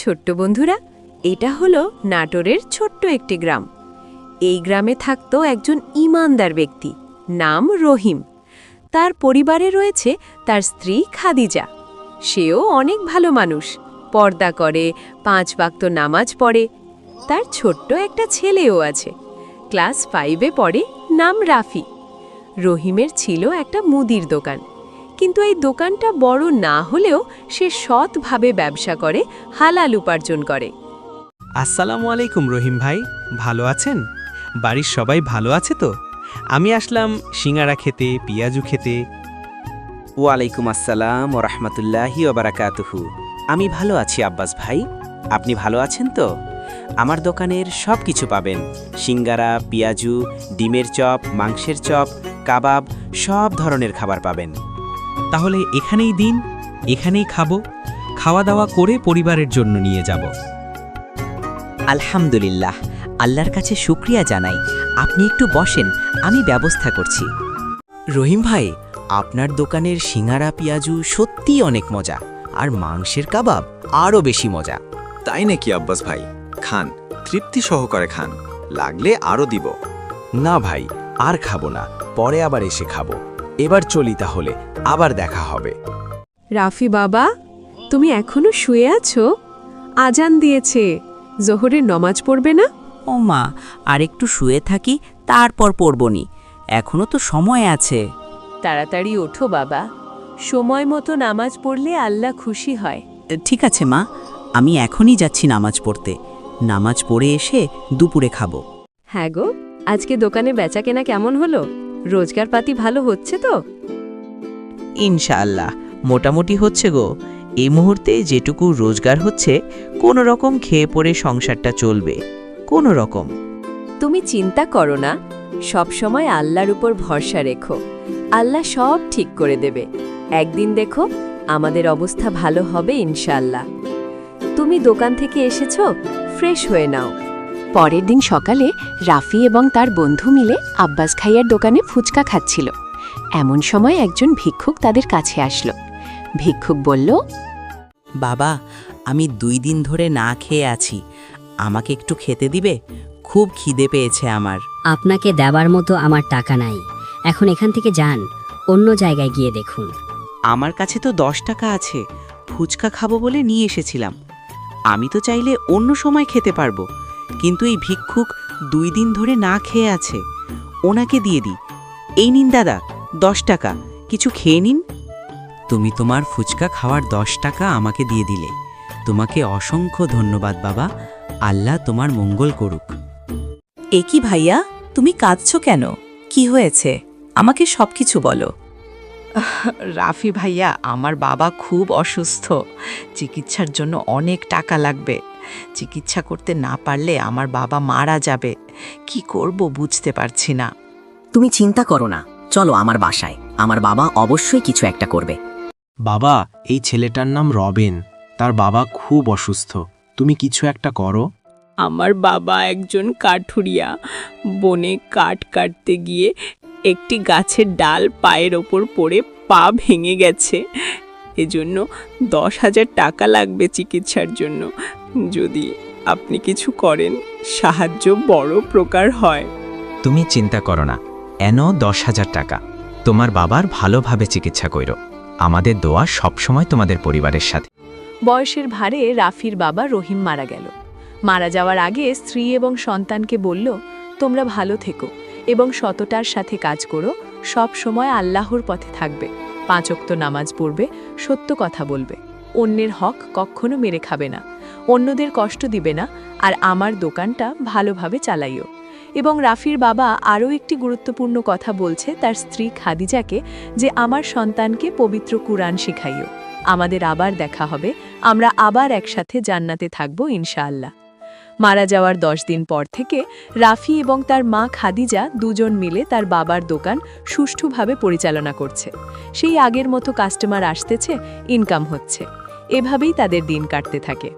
ছোট্ট বন্ধুরা, এটা হলো নাটোরের ছোট্ট একটি গ্রাম। এই গ্রামে থাকতো একজন ঈমানদার ব্যক্তি, নাম রহিম। তার পরিবারে রয়েছে তার স্ত্রী খাদিজা। সেও অনেক ভালো মানুষ, পর্দা করে, 5 ওয়াক্ত নামাজ পড়ে। তার ছোট্ট একটা ছেলেও আছে, ক্লাস 5-এ পড়ে, নাম রাফি। রহিমের ছিল একটা মুদির দোকান, কিন্তু এই দোকানটা বড় না হলেও সে সৎভাবে ব্যবসা করে, হালাল উপার্জন করে। আসসালামু আলাইকুম রহিম ভাই, ভালো আছেন? বাড়ির সবাই ভালো আছে তো? আমি আসলাম সিঙ্গারা খেতে, পিয়াজু খেতে। ওয়ালাইকুম আসসালাম ও রহমতুল্লাহি ওবারাকাতুহু। আমি ভালো আছি আব্বাস ভাই, আপনি ভালো আছেন তো? আমার দোকানের সব কিছু পাবেন, সিঙ্গারা, পিয়াজু, ডিমের চপ, মাংসের চপ, কাবাব, সব ধরনের খাবার পাবেন। তাহলে এখানেই দিন, এখানেই খাবো, খাওয়া দাওয়া করে পরিবারের জন্য নিয়ে যাব। আলহামদুলিল্লাহ, আল্লাহর কাছে শুকরিয়া জানাই। আপনি একটু বসেন, আমি ব্যবস্থা করছি। রহিম ভাই, আপনার দোকানের সিঙ্গারা পিয়াজু সত্যিই অনেক মজা, আর মাংসের কাবাব আরও বেশি মজা। তাই নাকি আব্বাস ভাই? খান, তৃপ্তি সহকারে খান, লাগলে আরও দিব। না ভাই, আর খাবো না, পরে আবার এসে খাবো। এবার চলি তাহলে, আবার দেখা হবে। রাফি বাবা, তুমি এখনো শুয়ে আছো? আজান দিয়েছে, জোহরের নমাজ পড়বে না? ও মা, আর একটু শুয়ে থাকি, তারপর পড়বনি। এখনো তো সময় আছে। তাড়াতাড়ি ওঠো বাবা, সময় মতো নামাজ পড়লে আল্লাহ খুশি হয়। ঠিক আছে মা, আমি এখনই যাচ্ছি নামাজ পড়তে। নামাজ পড়ে এসে দুপুরে খাবো। হ্যাঁ গো, আজকে দোকানে বেচাকেনা কেমন হলো? রোজগারপাতি ভালো হচ্ছে তো? ইনশাআল্লাহ মোটামুটি হচ্ছে গো। এই মুহূর্তে যেটুকু রোজগার হচ্ছে, কোনো রকম খেয়ে পড়ে সংসারটা চলবে, কোনো রকম। তুমি চিন্তা করো না, সব সময় আল্লাহর উপর ভরসা রেখো। আল্লাহ সব ঠিক করে দেবে। একদিন দেখো আমাদের অবস্থা ভালো হবে ইনশাআল্লাহ। তুমি দোকান থেকে এসেছো, ফ্রেশ হয়ে নাও। পরের দিন সকালে রাফি এবং তার বন্ধু মিলে আব্বাস খাইয়ার দোকানে ফুচকা খাচ্ছিল। এমন সময় একজন ভিক্ষুক তাদের কাছে আসলো। ভিক্ষুক বলল, বাবা, আমি 2 দিন ধরে না খেয়ে আছি, আমাকে একটু খেতে দিবে? খুব খিদে পেয়েছে আমার। আপনাকে দেবার মতো আমার টাকা নাই, এখন এখান থেকে যান, অন্য জায়গায় গিয়ে দেখুন। আমার কাছে তো 10 টাকা আছে, ফুচকা খাবো বলে নিয়ে এসেছিলাম। আমি তো চাইলে অন্য সময় খেতে পারবো, কিন্তু এই ভিক্ষুক 2 দিন ধরে না খেয়ে আছে, ওনাকে দিয়ে দিই। এই নিন দাদা, 10 টাকা, কিছু খেয়ে নিন। তুমি তোমার ফুচকা খাওয়ার 10 টাকা আমাকে দিয়ে দিলে, তোমাকে অসংখ্য ধন্যবাদ বাবা, আল্লাহ তোমার মঙ্গল করুক। এ কি ভাইয়া, তুমি কাঁদছো কেন? কি হয়েছে? আমাকে সবকিছু বলো। রাফি ভাইয়া, আমার বাবা খুব অসুস্থ, চিকিৎসার জন্য অনেক টাকা লাগবে। চিকিৎসা করতে না পারলে আমার বাবা মারা যাবে। কি করব বুঝতে পারছি না। তুমি চিন্তা করো না, চলো আমার বাসায়, আমার বাবা অবশ্যই কিছু একটা করবে। বাবা, এই ছেলেটার নাম রবিন, তার বাবা খুব অসুস্থ, তুমি কিছু একটা করো। আমার বাবা একজন কাঠুরিয়া, বনে কাঠ কাটতে গিয়ে একটি গাছের ডাল পায়ের ওপর পড়ে পা ভেঙে গেছে। এজন্য 10,000 টাকা লাগবে চিকিৎসার জন্য। যদি আপনি কিছু করেন, সাহায্য বড় প্রকার হয়। তুমি চিন্তা করো না, এন 10,000 টাকা, তোমার বাবার ভালোভাবে চিকিৎসা কইরো। আমাদের দোয়া সবসময় তোমাদের পরিবারের সাথে। বয়সের ভারে রাফির বাবা রহিম মারা গেল। মারা যাওয়ার আগে স্ত্রী এবং সন্তানকে বলল, তোমরা ভালো থেকো এবং সততার সাথে কাজ করো, সব সময় আল্লাহর পথে থাকবে, 5 ওয়াক্ত নামাজ পড়বে, সত্য কথা বলবে, অন্যের হক কখনো মেরে খাবে না, অন্যদের কষ্ট দিবে না, আর আমার দোকানটা ভালোভাবে চালাইও। এবং রাফির বাবা আরও একটি গুরুত্বপূর্ণ কথা বলছে তার স্ত্রী খাদিজাকে, যে আমার সন্তানকে পবিত্র কুরআন শেখাইও। আমাদের আবার দেখা হবে, আমরা আবার একসাথে জান্নাতে থাকব ইনশাআল্লাহ। মারা যাওয়ার 10 দিন পর থেকে রাফি এবং তার মা খাদিজা দুজন মিলে তার বাবার দোকান সুষ্ঠুভাবে পরিচালনা করছে। সেই আগের মতো কাস্টমার আসতেছে, ইনকাম হচ্ছে, এভাবেই তাদের দিন কাটতে থাকে।